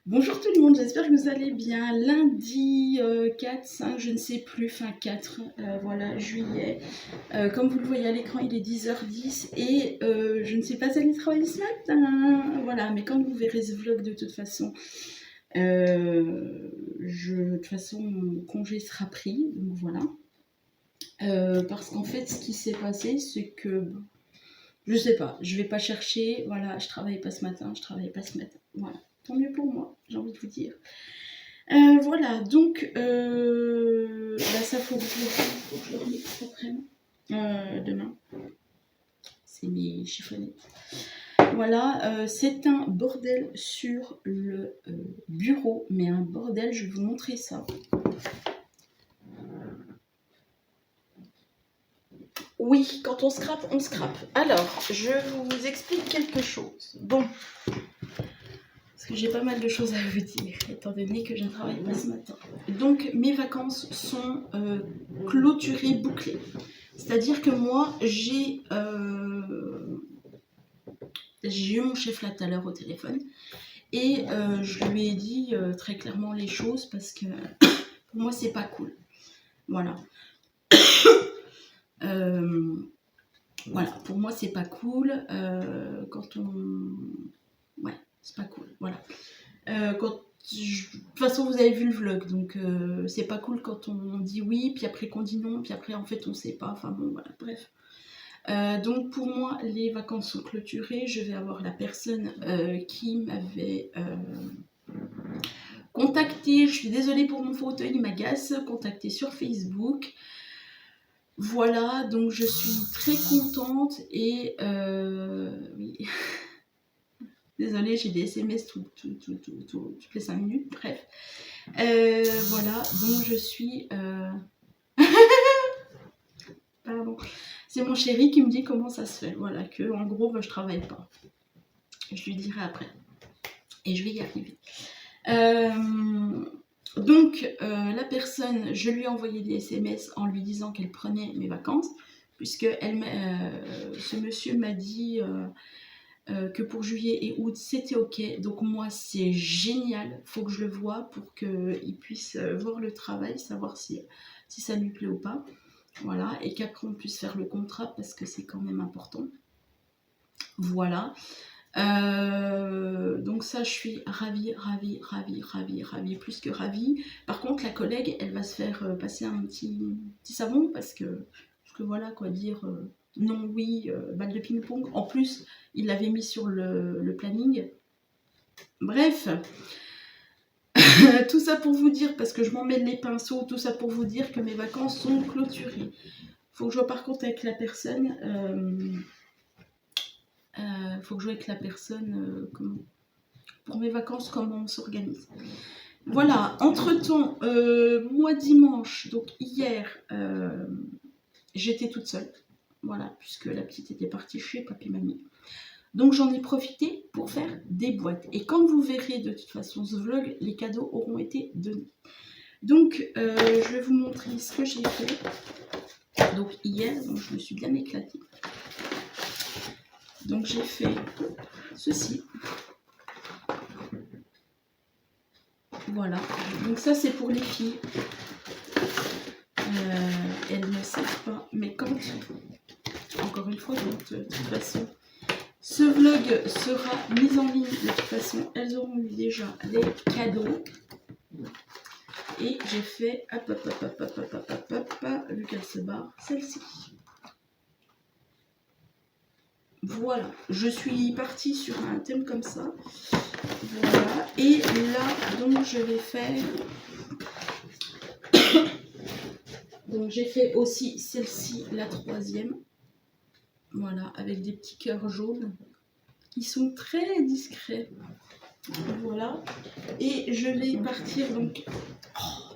Bonjour tout le monde, j'espère que vous allez bien. Lundi 4, 5, je ne sais plus, fin 4, voilà, juillet. Comme vous le voyez à l'écran, il est 10h10 et je ne sais pas aller travailler ce matin. Voilà, mais quand vous verrez ce vlog de toute façon, de toute façon, mon congé sera pris, donc voilà. Parce qu'en fait, ce qui s'est passé, c'est que, je sais pas, je vais pas chercher, voilà, je travaillais pas ce matin, voilà. Tant mieux pour moi, j'ai envie de vous dire. Voilà, donc ça faut que je le remette après. Demain, c'est mes chiffonnettes. Voilà, c'est un bordel sur le bureau, mais un bordel, je vais vous montrer ça. Oui, quand on scrape, on scrape. Alors, je vous explique quelque chose. Bon, parce que j'ai pas mal de choses à vous dire, étant donné que je ne travaille pas ce matin. Donc, mes vacances sont clôturées, bouclées. C'est-à-dire que moi, j'ai eu mon chef là tout à l'heure au téléphone et je lui ai dit très clairement les choses parce que pour moi, c'est pas cool. Voilà. Voilà, pour moi, c'est pas cool quand on... Ouais, c'est pas cool, voilà. De toute façon, vous avez vu le vlog, donc c'est pas cool quand on dit oui, puis après qu'on dit non, puis après en fait on sait pas, enfin bon voilà, bref. Donc pour moi, les vacances sont clôturées, je vais avoir la personne qui m'avait contacté, je suis désolée pour mon fauteuil, il m'agace, contacté sur Facebook. Voilà, donc je suis très contente et oui. Désolée, j'ai des SMS toutes les 5 minutes, bref. Voilà, donc je suis... Pardon. C'est mon chéri qui me dit comment ça se fait. Voilà, que en gros, je travaille pas. Je lui dirai après. Et je vais y arriver. Donc, la personne, je lui ai envoyé des SMS en lui disant qu'elle prenait mes vacances, puisque ce monsieur m'a dit... que pour juillet et août c'était ok, donc moi c'est génial, faut que je le voie pour qu'il puisse voir le travail, savoir si ça lui plaît ou pas, voilà, et qu'après on puisse faire le contrat parce que c'est quand même important, voilà. Donc ça je suis ravie, plus que ravie. Par contre la collègue elle va se faire passer un petit savon parce que voilà quoi dire, non oui, balle de ping-pong, en plus il l'avait mis sur le planning, bref. Tout ça pour vous dire, parce que je m'emmène les pinceaux, tout ça pour vous dire que mes vacances sont clôturées. Faut que je vois par contre avec la personne, faut que je vois avec la personne pour mes vacances comment on s'organise. Voilà, entre-temps, moi dimanche, donc hier, j'étais toute seule, voilà, puisque la petite était partie chez papy-mamie. Donc j'en ai profité pour faire des boîtes. Et comme vous verrez de toute façon ce vlog, les cadeaux auront été donnés. Donc je vais vous montrer ce que j'ai fait. Donc hier, donc, je me suis bien éclatée. Donc j'ai fait ceci. Voilà. Donc ça c'est pour les filles. Elles ne savent pas, mais quand, encore une fois, donc, de toute façon, ce vlog sera mis en ligne, de toute façon, elles auront eu déjà les cadeaux. Et j'ai fait, vu qu'elle se barre, celle-ci. Voilà, je suis partie sur un thème comme ça. Voilà, et là, donc je vais faire... Donc j'ai fait aussi celle-ci, la troisième. Voilà, avec des petits cœurs jaunes qui sont très discrets. Voilà, et je vais partir donc...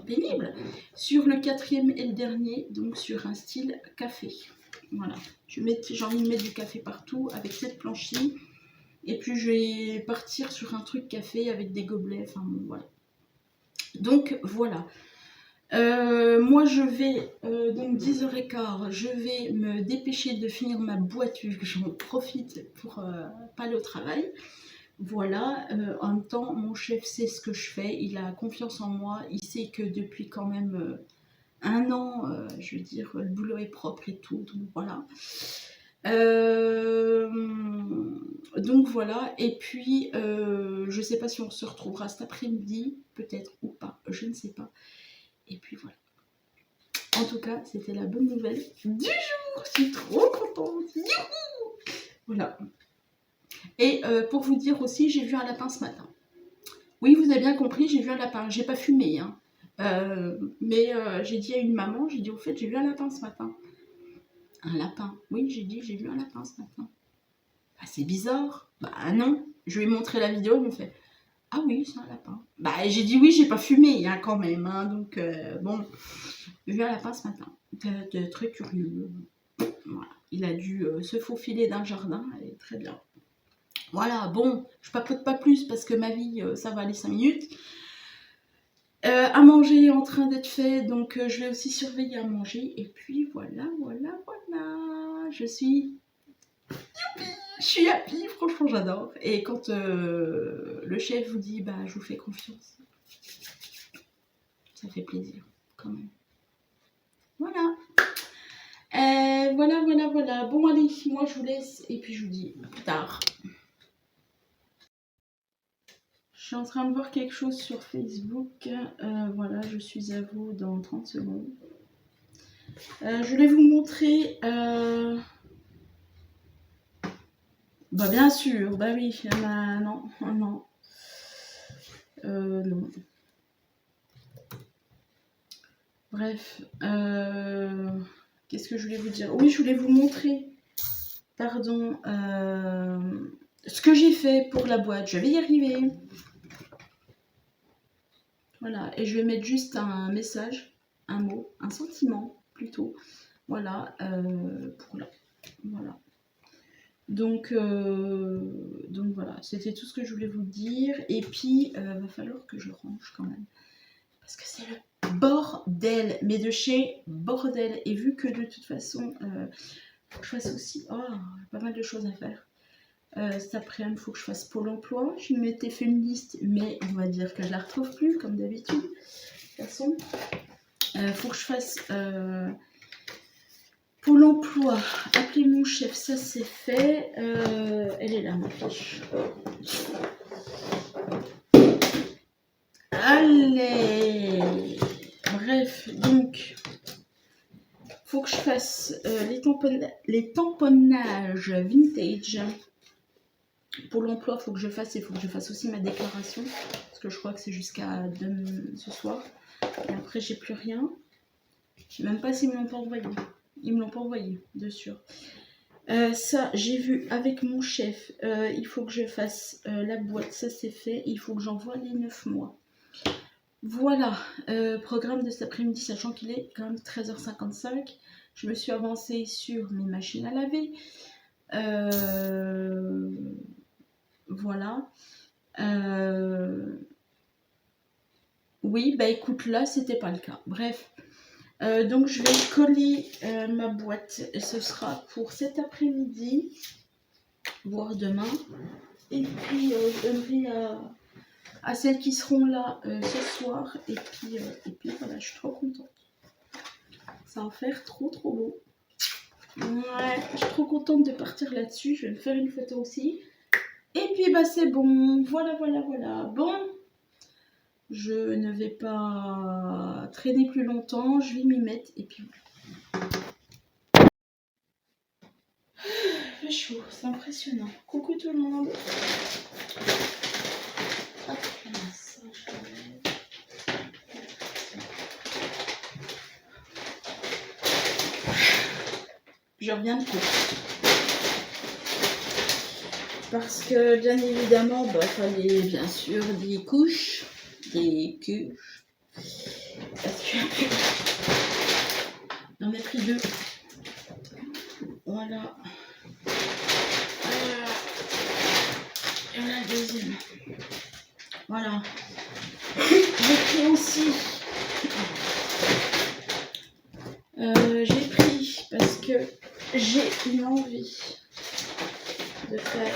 pénible, sur le quatrième et le dernier, donc sur un style café. Voilà, j'ai envie de mettre du café partout avec cette planche-ci, et puis je vais partir sur un truc café avec des gobelets, enfin bon, voilà. Donc voilà, moi je vais, donc 10h15, je vais me dépêcher de finir ma boîte, vu que j'en profite pour pas aller au travail. Voilà, en même temps, mon chef sait ce que je fais, il a confiance en moi, il sait que depuis quand même 1 an, je veux dire, le boulot est propre et tout, donc voilà. Donc voilà, et puis je sais pas si on se retrouvera cet après-midi, peut-être ou pas, je ne sais pas. Et puis voilà. En tout cas, c'était la bonne nouvelle du jour, je suis trop contente. Youhou! Voilà. Et pour vous dire aussi, j'ai vu un lapin ce matin. Oui, vous avez bien compris, j'ai vu un lapin. J'ai pas fumé, hein. Mais j'ai dit à une maman, j'ai dit au fait, j'ai vu un lapin ce matin. Un lapin. Oui, j'ai dit, j'ai vu un lapin ce matin. Bah, c'est bizarre. Bah non. Je lui ai montré la vidéo, il me fait, ah oui, c'est un lapin. Bah j'ai dit oui, j'ai pas fumé, hein, quand même. Hein, donc bon, j'ai vu un lapin ce matin. Très curieux. Voilà. Il a dû se faufiler dans le jardin, et très bien. Voilà, bon, je papote pas plus parce que ma vie, ça va aller 5 minutes. À manger est en train d'être fait, donc je vais aussi surveiller à manger. Et puis voilà. Je suis happy, franchement j'adore. Et quand le chef vous dit, bah je vous fais confiance, ça fait plaisir quand même. Voilà. Voilà. Bon allez, moi je vous laisse et puis je vous dis à plus tard. Je suis en train de voir quelque chose sur Facebook. Voilà, je suis à vous dans 30 secondes. Je voulais vous montrer... Bah bien sûr, bah oui, non. Non. Bref, qu'est-ce que je voulais vous dire? Oui, je voulais vous montrer, pardon, ce que j'ai fait pour la boîte. Je vais y arriver. Voilà, et je vais mettre juste un message, un mot, un sentiment plutôt. Voilà, pour là. Voilà. Donc voilà, c'était tout ce que je voulais vous dire. Et puis, va falloir que je range quand même. Parce que c'est le bordel, mais de chez bordel. Et vu que de toute façon, faut que je fasse aussi pas mal de choses à faire. Cet après-midi, il faut que je fasse Pôle emploi. Je m'étais fait une liste, mais on va dire que je la retrouve plus, comme d'habitude. De toute façon, faut que je fasse Pôle emploi. Appeler mon chef, ça c'est fait. Elle est là, ma fiche. Allez. Bref, donc, faut que je fasse les tamponnages vintage. Pour l'emploi, faut que je fasse, et faut que je fasse aussi ma déclaration, parce que je crois que c'est jusqu'à ce soir. Et après, j'ai plus rien. Je sais même pas s'ils me l'ont pas envoyé. Ils me l'ont pas envoyé, de sûr. Ça, j'ai vu avec mon chef. Il faut que je fasse la boîte, ça c'est fait. Il faut que j'envoie les 9 mois. Voilà, programme de cet après-midi, sachant qu'il est quand même 13h55. Je me suis avancée sur mes machines à laver. Voilà. Oui, bah écoute, là, c'était pas le cas. Bref. Donc, je vais coller ma boîte. Et ce sera pour cet après-midi, voire demain. Et puis, je donnerai à celles qui seront là ce soir. Et puis voilà, je suis trop contente. Ça va faire trop beau. Ouais, je suis trop contente de partir là-dessus. Je vais me faire une photo aussi. Et puis bah c'est bon. Voilà. Bon, je ne vais pas traîner plus longtemps. Je vais m'y mettre. Et puis voilà. Il fait chaud, c'est impressionnant. Coucou tout le monde. Hop, je reviens de cours. Parce que bien évidemment, il fallait bien sûr des couches. Parce que j'en ai pris 2. Voilà. Et voilà le deuxième. Voilà. J'ai pris aussi. J'ai pris parce que j'ai une envie de faire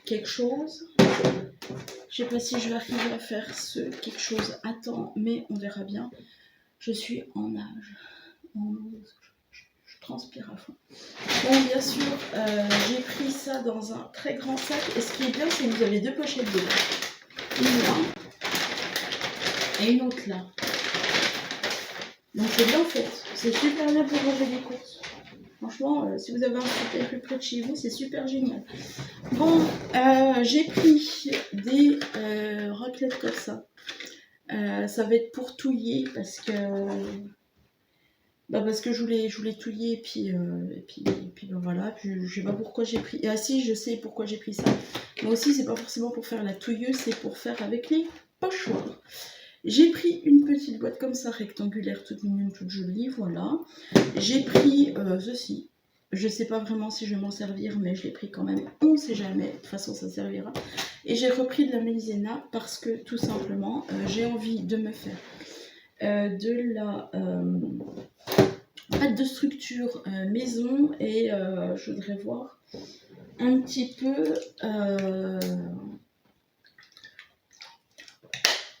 quelque chose. Je sais pas si je vais arriver à faire quelque chose à temps, mais on verra bien. Je suis en nage. Je transpire à fond. Bon, bien sûr, j'ai pris ça dans un très grand sac. Et ce qui est bien, c'est que vous avez deux pochettes dedans. Une là et une autre là. Donc c'est bien fait. C'est super bien pour ranger des courses. Franchement, si vous avez un super plus près de chez vous, c'est super génial. Bon, j'ai pris des raclettes comme ça. Ça va être pour touiller parce que je voulais touiller et puis ben voilà. Puis, je sais pas pourquoi j'ai pris. Ah si, je sais pourquoi j'ai pris ça. Mais aussi, c'est pas forcément pour faire la touilleuse, c'est pour faire avec les pochoirs. J'ai pris une petite boîte comme ça, rectangulaire, toute mignonne, toute jolie, voilà. J'ai pris ceci. Je sais pas vraiment si je vais m'en servir, mais je l'ai pris quand même. On sait jamais, de toute façon ça servira. Et j'ai repris de la maïzena parce que tout simplement, j'ai envie de me faire de la pâte de structure maison et je voudrais voir un petit peu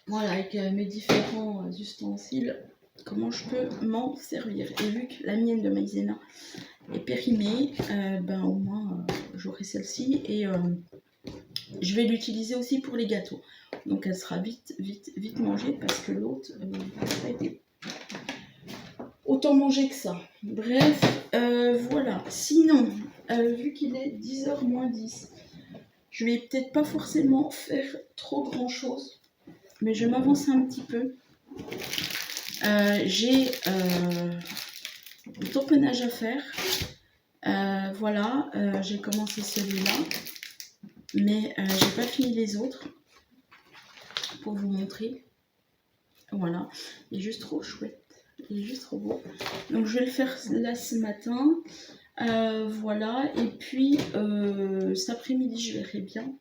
voilà, avec mes différents ustensiles, comment je peux m'en servir. Et vu que la mienne de maïzena est périmée, ben au moins j'aurai celle-ci et je vais l'utiliser aussi pour les gâteaux. Donc elle sera vite mangée parce que l'autre n'a pas été autant mangée que ça. Bref, voilà. Sinon, vu qu'il est 10h moins 10, je vais peut-être pas forcément faire trop grand chose, mais je vais m'avancer un petit peu. J'ai le tamponnage à faire. Voilà, j'ai commencé celui-là, mais j'ai pas fini les autres pour vous montrer. Voilà, il est juste trop chouette, il est juste trop beau. Donc je vais le faire là ce matin. Voilà, et puis cet après-midi je verrai bien.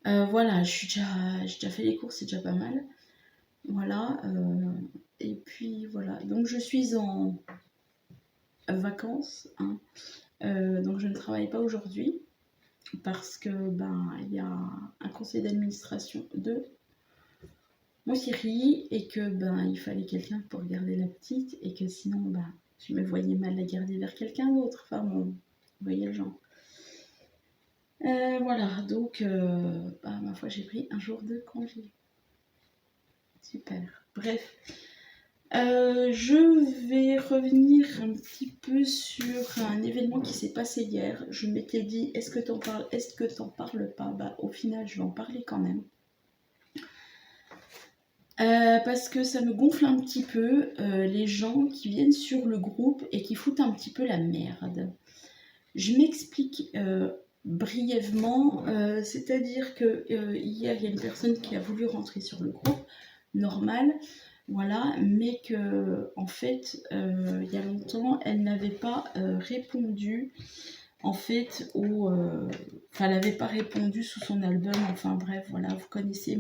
Voilà, j'ai déjà fait les courses, c'est déjà pas mal. Voilà, et puis voilà. Donc je suis en vacances, hein. Donc je ne travaille pas aujourd'hui parce que il y a un conseil d'administration de mon chéri et que il fallait quelqu'un pour garder la petite et que sinon je me voyais mal la garder vers quelqu'un d'autre. Enfin bon, vous voyez le genre. Voilà, donc ma foi j'ai pris un jour de congé. Super. Bref. Je vais revenir un petit peu sur un événement qui s'est passé hier. Je m'étais dit, est-ce que t'en parles, est-ce que t'en parles pas? Au final, je vais en parler quand même. Parce que ça me gonfle un petit peu les gens qui viennent sur le groupe et qui foutent un petit peu la merde. Je m'explique brièvement, c'est-à-dire que hier, il y a une personne qui a voulu rentrer sur le groupe, normal. Voilà, mais que en fait, il y a longtemps, elle n'avait pas répondu en fait elle n'avait pas répondu sous son album. Enfin bref, voilà, vous connaissez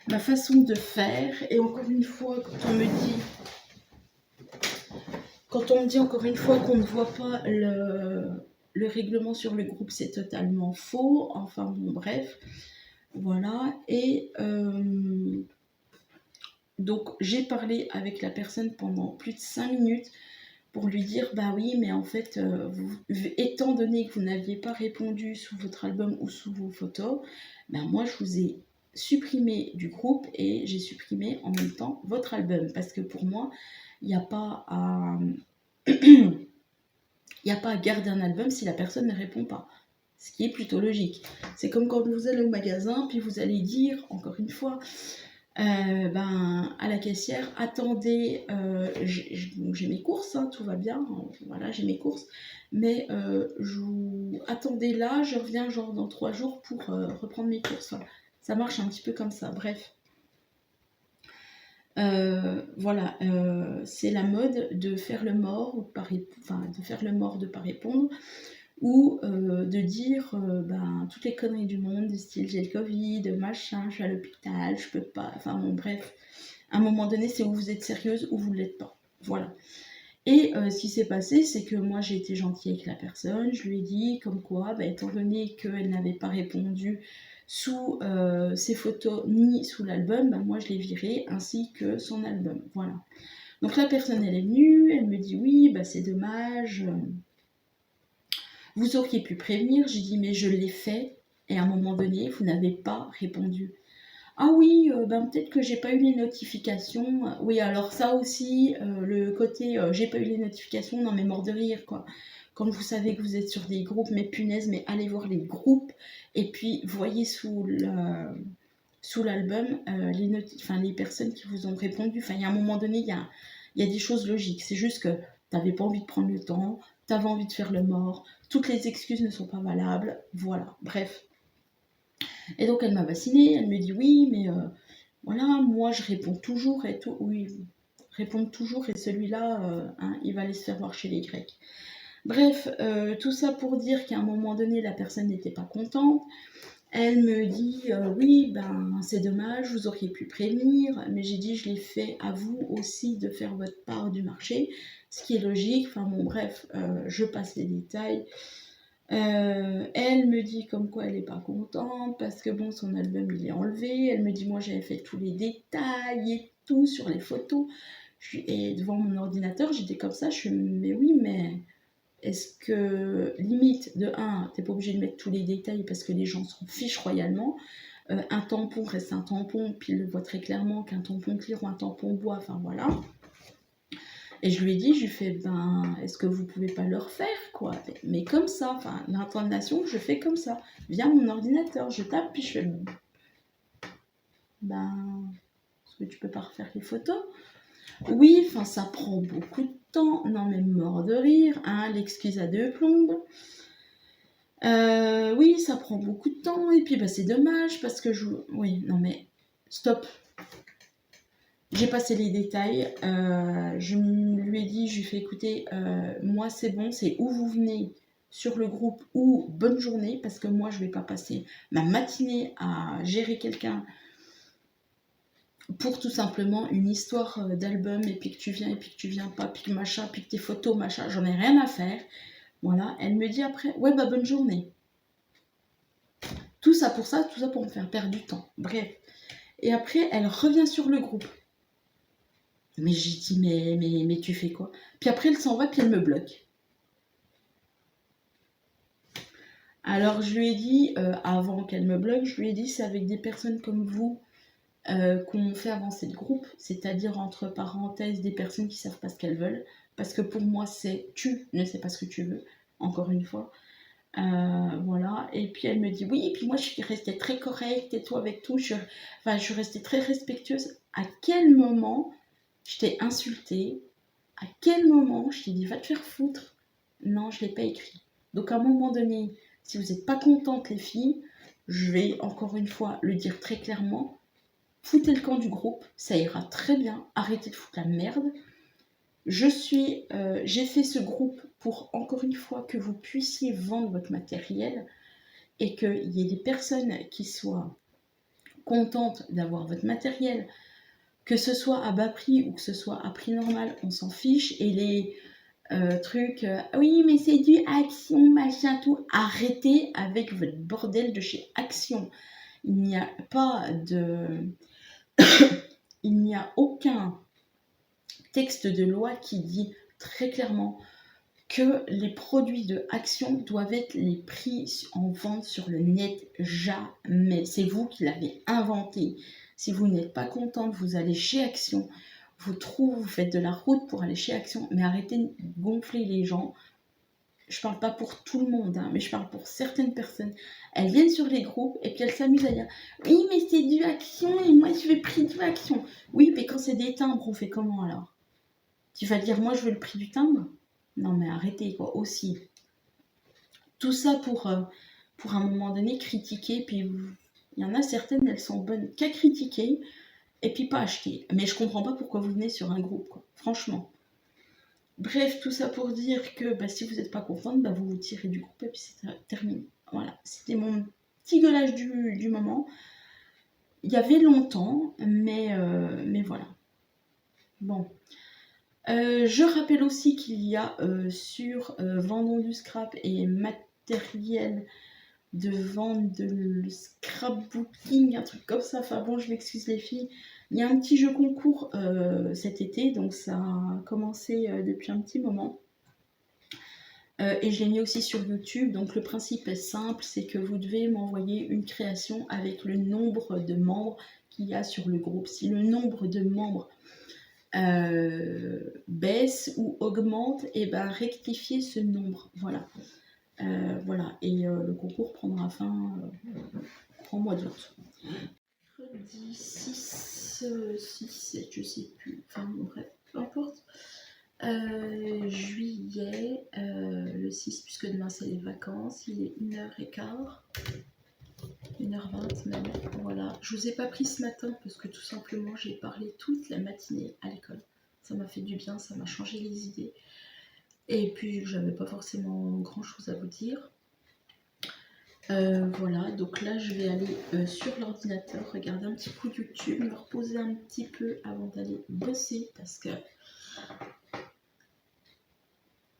ma façon de faire. Et encore une fois, quand on me dit encore une fois qu'on ne voit pas le règlement sur le groupe, c'est totalement faux. Enfin bon, bref, voilà. Et donc j'ai parlé avec la personne pendant plus de 5 minutes pour lui dire oui, mais en fait étant donné que vous n'aviez pas répondu sous votre album ou sous vos photos, moi je vous ai supprimé du groupe et j'ai supprimé en même temps votre album parce que pour moi il n'y a pas à il n'y a pas à garder un album si la personne ne répond pas. Ce qui est plutôt logique. C'est comme quand vous allez au magasin, puis vous allez dire, encore une fois, à la caissière, attendez, j'ai mes courses, hein, tout va bien, voilà, j'ai mes courses, mais attendez là, je reviens genre dans 3 jours pour reprendre mes courses. Enfin, ça marche un petit peu comme ça, bref. Voilà, c'est la mode de faire le mort, de faire le mort de pas répondre, ou de dire toutes les conneries du monde, du style j'ai le Covid, machin, je suis à l'hôpital, je peux pas, enfin bon bref, à un moment donné c'est où vous êtes sérieuse ou vous ne l'êtes pas, voilà. Et ce qui s'est passé, c'est que moi j'ai été gentille avec la personne, je lui ai dit comme quoi, bah, étant donné qu'elle n'avait pas répondu sous ses photos ni sous l'album, bah, moi je l'ai virée ainsi que son album. Voilà. Donc la personne elle est venue, elle me dit oui, bah, c'est dommage, vous auriez pu prévenir. J'ai dit mais je l'ai fait et à un moment donné vous n'avez pas répondu. Ah oui, ben peut-être que j'ai pas eu les notifications. Oui, alors ça aussi, le côté j'ai pas eu les notifications, non mais mort de rire quoi. Quand vous savez que vous êtes sur des groupes, mais punaise, mais allez voir les groupes et puis voyez sous l'album les personnes qui vous ont répondu. Enfin, il y a un moment donné, il y a des choses logiques. C'est juste que t'avais pas envie de prendre le temps, t'avais envie de faire le mort, toutes les excuses ne sont pas valables. Voilà, bref. Et donc elle m'a vaccinée, elle me dit oui, mais voilà, moi je réponds toujours et tout. Oui, répondre toujours et celui-là, il va aller se faire voir chez les Grecs. Bref, tout ça pour dire qu'à un moment donné, la personne n'était pas contente. Elle me dit oui, ben c'est dommage, vous auriez pu prévenir, mais j'ai dit je l'ai fait à vous aussi de faire votre part du marché, ce qui est logique. Enfin bon, bref, je passe les détails. Elle me dit comme quoi elle n'est pas contente parce que bon, son album il est enlevé. Elle me dit moi j'avais fait tous les détails et tout sur les photos. Et devant mon ordinateur j'étais comme ça, je suis mais oui, mais est-ce que limite de 1, t'es pas obligé de mettre tous les détails parce que les gens s'en fichent royalement. Un tampon reste un tampon, puis il le voit très clairement qu'un tampon cuir ou un tampon bois, enfin voilà. Et je lui ai dit, je lui fais, ben, est-ce que vous pouvez pas le refaire, quoi? Mais comme ça, enfin, l'intonation, je fais comme ça, via mon ordinateur, je tape, puis je fais, ben, est-ce que tu peux pas refaire les photos? Oui, enfin, ça prend beaucoup de temps, non mais mort de rire, hein, l'excuse à deux plombes. Oui, ça prend beaucoup de temps, et puis bah, c'est dommage, parce que je... Oui, non mais, stop. J'ai passé les détails, je lui ai dit, je lui ai fait écouter, moi c'est bon, c'est où vous venez sur le groupe ou bonne journée, parce que moi je vais pas passer ma matinée à gérer quelqu'un pour tout simplement une histoire d'album, et puis que tu viens, et puis que tu viens pas, puis que machin, puis que tes photos, machin, j'en ai rien à faire. Voilà, elle me dit après, ouais bah bonne journée. Tout ça, tout ça pour me faire perdre du temps, bref. Et après, elle revient sur le groupe. Mais j'ai dit, mais tu fais quoi? Puis après, elle s'en va, puis elle me bloque. Alors, je lui ai dit, avant qu'elle me bloque, je lui ai dit, c'est avec des personnes comme vous qu'on fait avancer le groupe, c'est-à-dire, entre parenthèses, des personnes qui savent pas ce qu'elles veulent. Parce que pour moi, c'est tu ne sais pas ce que tu veux, encore une fois. Voilà. Et puis, elle me dit, oui, et puis moi, je suis restée très correcte et tout avec tout. Je suis restée très respectueuse. À quel moment je t'ai insultée? À quel moment je t'ai dit va te faire foutre? Non, je ne l'ai pas écrit. Donc à un moment donné, si vous n'êtes pas contentes les filles, je vais encore une fois le dire très clairement, foutez le camp du groupe, ça ira très bien, arrêtez de foutre la merde. J'ai fait ce groupe pour encore une fois que vous puissiez vendre votre matériel et qu'il y ait des personnes qui soient contentes d'avoir votre matériel, que ce soit à bas prix ou que ce soit à prix normal, on s'en fiche. Et les oui mais c'est du Action, machin tout, arrêtez avec votre bordel de chez Action. Il n'y a pas de... Il n'y a aucun texte de loi qui dit très clairement que les produits de Action doivent être les prix en vente sur le net. Jamais. C'est vous qui l'avez inventé. Si vous n'êtes pas contente, vous allez chez Action, vous faites de la route pour aller chez Action, mais arrêtez de gonfler les gens. Je parle pas pour tout le monde, hein, mais je parle pour certaines personnes. Elles viennent sur les groupes et puis elles s'amusent à dire oui mais c'est du Action et moi je veux le prix du Action. Oui mais quand c'est des timbres on fait comment alors? Tu vas dire moi je veux le prix du timbre? Non mais arrêtez quoi aussi. Tout ça pour un moment donné critiquer, puis il y en a certaines elles sont bonnes qu'à critiquer et puis pas acheter. Mais je comprends pas pourquoi vous venez sur un groupe quoi, franchement. Bref, tout ça pour dire que bah, si vous n'êtes pas contente, bah, vous vous tirez du groupe et puis c'est terminé. Voilà, c'était mon petit gueulage du moment. Il y avait longtemps, mais voilà. Bon. Je rappelle aussi qu'il y a sur Vendons du Scrap et matériel de vente de scrapbooking, un truc comme ça. Enfin bon, je m'excuse les filles. Il y a un petit jeu concours cet été, donc ça a commencé depuis un petit moment. Et je l'ai mis aussi sur YouTube. Donc le principe est simple, c'est que vous devez m'envoyer une création avec le nombre de membres qu'il y a sur le groupe. Si le nombre de membres baisse ou augmente, et ben rectifier ce nombre. Voilà. Voilà. Et le concours prendra fin en mois d'août. Mercredi 6, 7, je sais plus. Enfin bon, bref, peu importe. Juillet, le 6, puisque demain c'est les vacances, il est 1h15. 1h20 même, voilà. Je vous ai pas pris ce matin parce que tout simplement j'ai parlé toute la matinée à l'école. Ça m'a fait du bien, ça m'a changé les idées. Et puis j'avais pas forcément grand chose à vous dire. Voilà, donc là je vais aller sur l'ordinateur, regarder un petit coup YouTube, me reposer un petit peu avant d'aller bosser parce que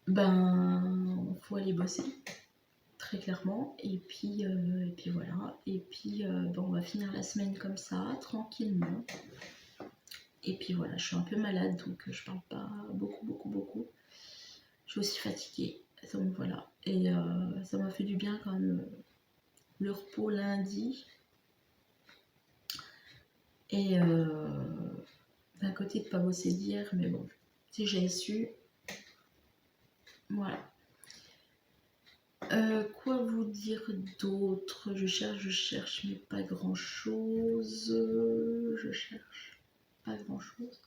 ben faut aller bosser. Très clairement, et puis voilà, et puis bon, on va finir la semaine comme ça, tranquillement, et puis voilà, je suis un peu malade, donc je parle pas beaucoup, je suis aussi fatiguée, donc voilà, et ça m'a fait du bien quand même le repos lundi, et d'un côté de pas bosser d'hier, mais bon, si j'ai su, voilà. Quoi vous dire d'autre? Je cherche, mais pas grand chose. Je cherche pas grand chose.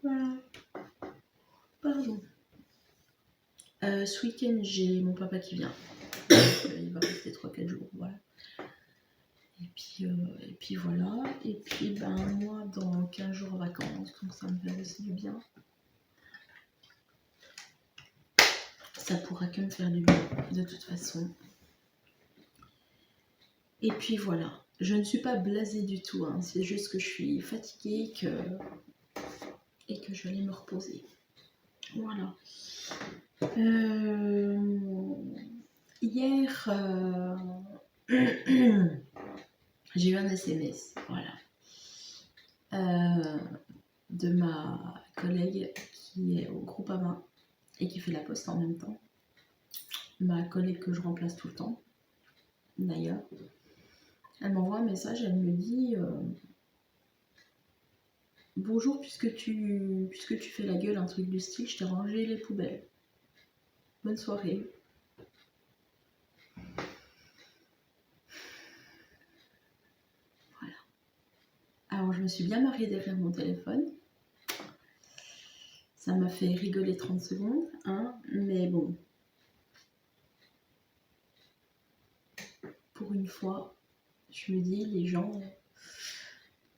Voilà. Pardon. Ce week-end, j'ai mon papa qui vient. Il va rester 3-4 jours. Voilà. Et puis voilà. Et puis ben moi, dans 15 jours en vacances, donc ça me fait aussi du bien. Ça pourra que me faire du bien, de toute façon. Et puis voilà. Je ne suis pas blasée du tout, hein. C'est juste que je suis fatiguée et que je vais aller me reposer. Voilà. Hier, j'ai eu un SMS, voilà, de ma collègue qui est au groupe A20 et qui fait la poste en même temps. Ma collègue que je remplace tout le temps, d'ailleurs. Elle m'envoie un message, elle me dit bonjour, puisque tu fais la gueule, un truc du style, je t'ai rangé les poubelles. Bonne soirée. Voilà. Alors je me suis bien marrée derrière mon téléphone. Ça m'a fait rigoler 30 secondes, hein, mais bon. Pour une fois, je me dis, les gens,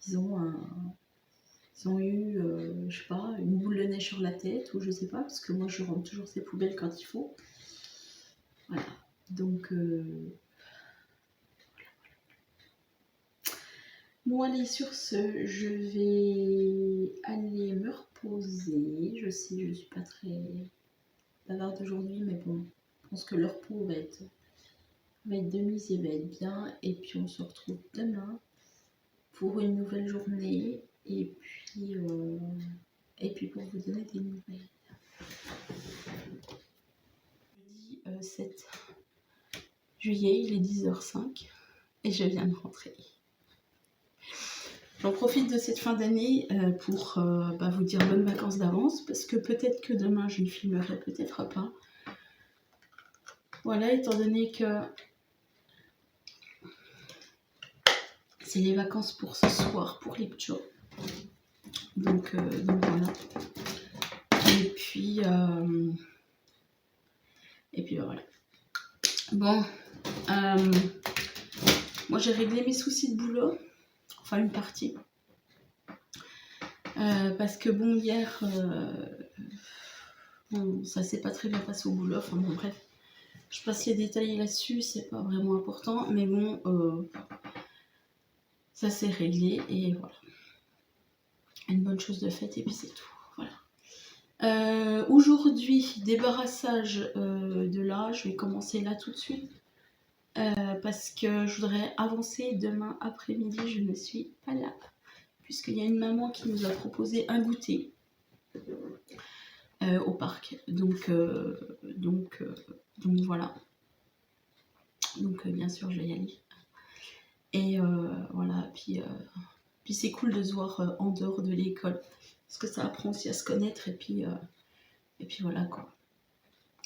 ils ont eu, je sais pas, une boule de neige sur la tête, ou je sais pas, parce que moi je rentre toujours ces poubelles quand il faut. Voilà, donc bon, allez, sur ce, je vais aller me reposer. Je sais, je suis pas très bavarde aujourd'hui, mais bon, je pense que le repos va être de mise et va être bien. Et puis on se retrouve demain pour une nouvelle journée. Et puis pour vous donner des nouvelles. Jeudi 7 juillet, il est 10h05 et je viens de rentrer. J'en profite de cette fin d'année pour vous dire bonnes vacances d'avance, parce que peut-être que demain je ne filmerai, peut-être pas. Voilà, étant donné que c'est les vacances pour ce soir, pour les pchos. Donc voilà. Et puis voilà. Bon, moi j'ai réglé mes soucis de boulot, enfin une partie. Parce que bon, hier, bon, ça s'est pas très bien passé au boulot, enfin bon, bref. Je passe les détails là-dessus, c'est pas vraiment important, mais bon, ça s'est réglé et voilà. une bonne chose de faite et puis c'est tout. Voilà. Aujourd'hui, débarrassage de là, je vais commencer là tout de suite. Parce que je voudrais avancer demain après-midi, je ne suis pas là. Puisqu'il y a une maman qui nous a proposé un goûter au parc. Donc voilà. Donc bien sûr, je vais y aller. Et voilà, puis c'est cool de se voir en dehors de l'école. Parce que ça apprend aussi à se connaître et puis voilà quoi.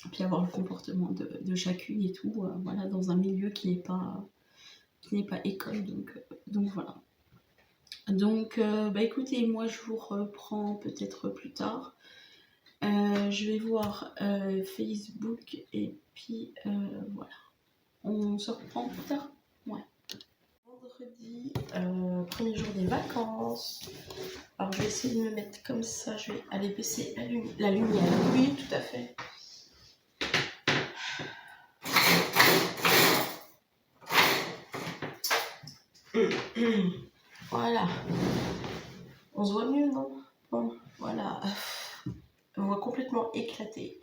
Et puis avoir le comportement de chacune et tout, voilà, dans un milieu qui n'est pas école. Donc voilà. Donc bah écoutez, moi je vous reprends peut-être plus tard. Je vais voir Facebook et puis voilà. On se reprend plus tard. Ouais. Vendredi, premier jour des vacances. Alors je vais essayer de me mettre comme ça, je vais aller baisser la lumière. Oui, tout à fait. Voilà. On se voit mieux, non? Bon, voilà. On voit complètement éclaté.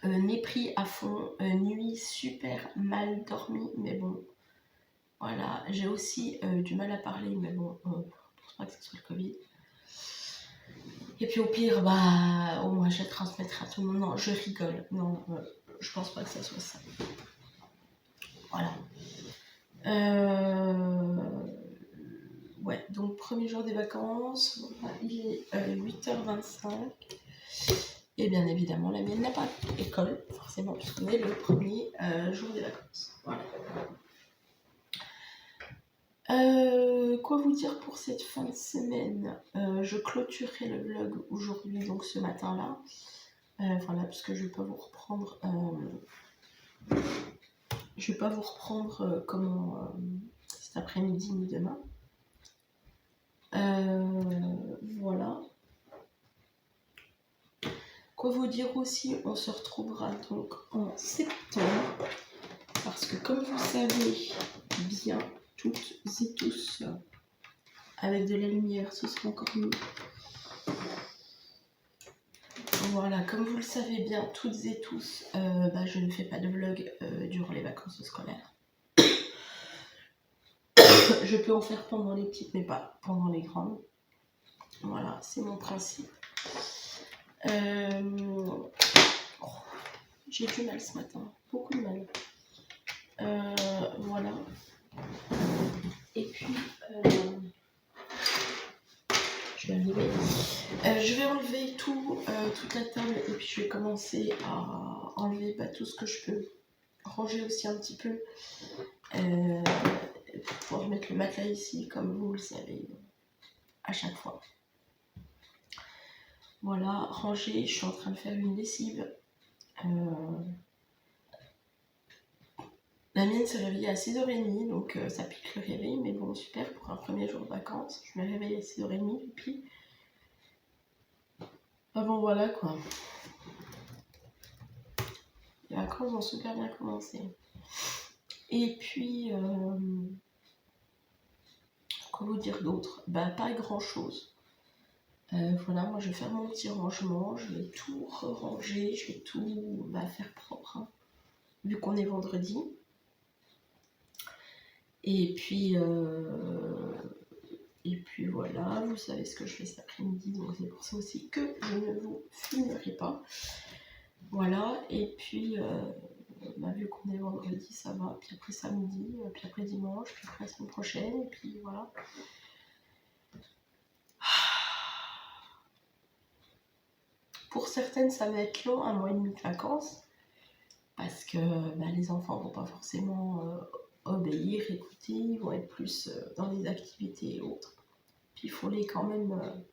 Nez pris à fond, nuit super mal dormie, mais bon. Voilà, j'ai aussi du mal à parler, mais bon, je pense pas que ce soit le Covid. Et puis au pire, bah, au moins je vais transmettre à tout le monde. Non, je rigole. Non, je pense pas que ça soit ça. Voilà. Ouais, donc premier jour des vacances, voilà, il est 8h25. Et bien évidemment, la mienne n'a pas école, forcément, puisqu'on est le premier jour des vacances. Voilà. Quoi vous dire pour cette fin de semaine? Je clôturerai le vlog aujourd'hui, donc ce matin-là. Voilà, parce que je vais pas vous reprendre. Je vais pas vous reprendre cet après-midi ni demain. Voilà. Quoi vous dire aussi, on se retrouvera donc en septembre. Parce que comme vous savez bien, toutes et tous, avec de la lumière, ce sera encore mieux. Voilà, comme vous le savez bien, toutes et tous, bah, je ne fais pas de vlog durant les vacances scolaires. Je peux en faire pendant les petites, mais pas pendant les grandes. Voilà, c'est mon principe. Oh, j'ai du mal ce matin, beaucoup de mal. Voilà. Et puis, je vais enlever toute la table et puis je vais commencer à enlever tout ce que je peux. Ranger aussi un petit peu. Pour pouvoir mettre le matelas ici, comme vous le savez, à chaque fois. Voilà, ranger. Je suis en train de faire une lessive. La mienne s'est réveillée à 6h30, donc ça pique le réveil, mais bon, super pour un premier jour de vacances. Je me réveille à 6h30, et puis... Ah bon, voilà quoi. Les vacances ont super bien commencé. Et puis... quoi vous dire d'autre? Bah, pas grand-chose. Voilà, moi je vais faire mon petit rangement, je vais tout ranger, je vais tout faire propre, hein, vu qu'on est vendredi. Et puis voilà, vous savez ce que je fais cet après-midi, donc c'est pour ça aussi que je ne vous filmerai pas. Voilà, et puis vu qu'on est vendredi, ça va, puis après samedi, puis après dimanche, puis après la semaine prochaine, et puis voilà. Pour certaines, ça va être long, 1 mois et demi de vacances, parce que les enfants vont pas forcément obéir, écouter, ils vont être plus dans les activités et autres. Puis il faut quand même...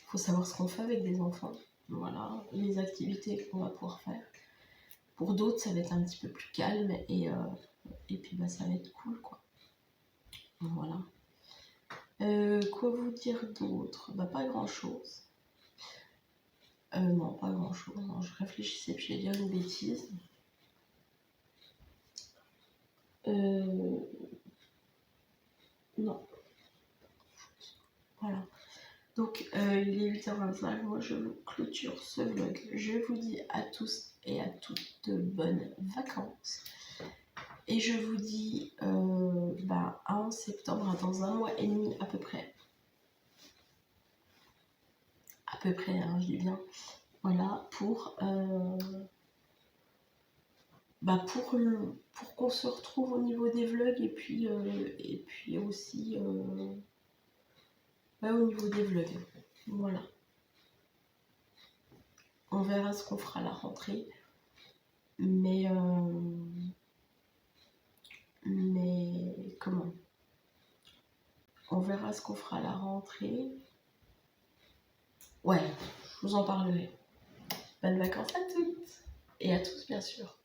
faut savoir ce qu'on fait avec des enfants. Voilà, les activités qu'on va pouvoir faire. Pour d'autres, ça va être un petit peu plus calme et puis ça va être cool, quoi. Voilà. Quoi vous dire d'autre? Pas grand-chose. Non, pas grand-chose. Non, je réfléchissais, puis j'allais dire une bêtise. Non. Voilà. Donc il est 8h25, moi je clôture ce vlog. Je vous dis à tous et à toutes de bonnes vacances. Et je vous dis à 11 septembre, dans un mois et demi à peu près. À peu près, hein, je dis bien. Voilà, pour qu'on se retrouve au niveau des vlogs et puis aussi au niveau des vlogs. Voilà. On verra ce qu'on fera à la rentrée. Mais comment? On verra ce qu'on fera à la rentrée. Ouais, je vous en parlerai. Bonnes vacances à toutes et à tous bien sûr.